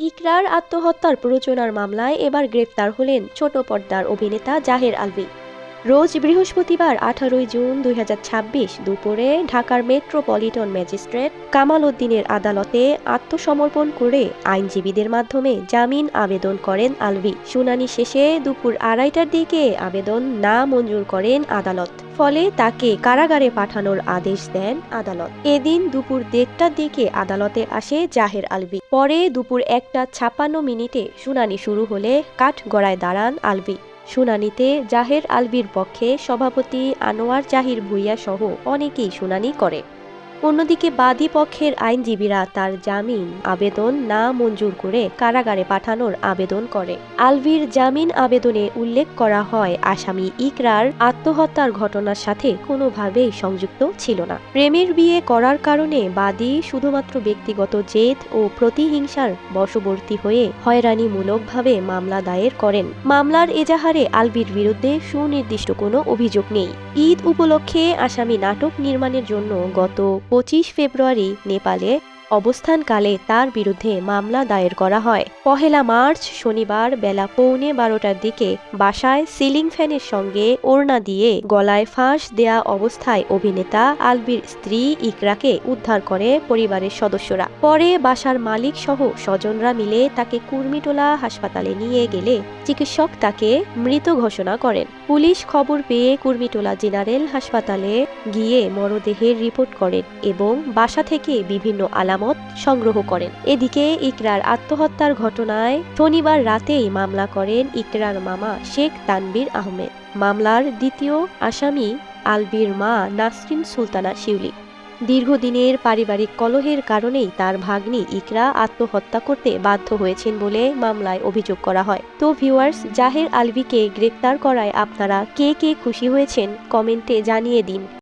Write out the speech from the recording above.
ইকরার আত্মহত্যার প্ররোচনার মামলায় এবার গ্রেপ্তার হলেন ছোট পর্দার অভিনেতা জাহের আলভী। রোজ বৃহস্পতিবার 18 জুন 2026 দুপুরে ঢাকার মেট্রোপলিটন ম্যাজিস্ট্রেট কামাল উদ্দিনের আদালতে আত্মসমর্পণ করে আইনজীবীদের মাধ্যমে জামিন আবেদন করেন আলভী। শুনানি শেষে দুপুর 2:30টার দিকে আবেদন না মঞ্জুর করেন আদালত। ফলে তাকে কারাগারে পাঠানোর আদেশ দেন আদালত। এদিন দুপুর 1:30টার দিকে আদালতে আসে জাহের আলভী। পরে দুপুর 1:56 শুনানি শুরু হলে কাঠগড়ায় দাঁড়ান আলভী। শুনানিতে জাহের আলভীর পক্ষে সভাপতি আনোয়ার জাহির ভূঁইয়া সহ অনেকেই শুনানি করে। অন্যদিকে বাদী পক্ষের আইনজীবীরা তার জামিন আবেদন না মঞ্জুর করে কারাগারে পাঠানোর আবেদন করে। আলভীর জামিন আবেদনে উল্লেখ করা হয়, আসামি ইকরার আত্মহত্যার ঘটনার সাথে কোনোভাবেই সংযুক্ত ছিল না। প্রেমের বিয়ে করার কারণে বাদী শুধুমাত্র ব্যক্তিগত জেদ ও প্রতিহিংসার বশবর্তী হয়ে হয়রানিমূলকভাবে মামলা দায়ের করেন। মামলার এজাহারে আলভীর বিরুদ্ধে সুনির্দিষ্ট কোনো অভিযোগ নেই। ঈদ উপলক্ষে আসামি নাটক নির্মাণের জন্য গত 25 ফেব্রুয়ারি নেপালে অবস্থানকালে তার বিরুদ্ধে মামলা দায়ের করা হয়। 1 মার্চ শনিবার বেলা 11:15টার দিকে বাসায় সিলিং ফ্যানের সঙ্গে ওড়না দিয়ে গলায় ফাঁস দেয়া অবস্থায় অভিনেতা আলভীর স্ত্রী ইকরাকে উদ্ধার করে পরিবারের সদস্যরা। পরে বাসার মালিক সহ স্বজনরা মিলে তাকে কুর্মিটোলা হাসপাতালে নিয়ে গেলে চিকিৎসক তাকে মৃত ঘোষণা করেন। পুলিশ খবর পেয়ে কুর্মিটোলা জেনারেল হাসপাতালে গিয়ে মরদেহের রিপোর্ট করেন এবং বাসা থেকে বিভিন্ন আলামত সংগ্রহ করেন। এদিকে ইকরার আত্মহত্যার ঘটনায় শনিবার রাতেই মামলা করেন ইকরার মামা শেখ তানবীর আহমেদ। মামলার দ্বিতীয় আসামি আলভীর মা নাসরিন সুলতানা শিউলি। দীর্ঘদিনের পারিবারিক কলহের কারণেই তার ভাগ্নি ইকরা আত্মহত্যা করতে বাধ্য হয়েছেন বলে মামলায় অভিযোগ করা হয়। তো ভিউয়ার্স, জাহের আলভীকে গ্রেপ্তার করায় আপনারা কে কে খুশি হয়েছেন কমেন্টে জানিয়ে দিন।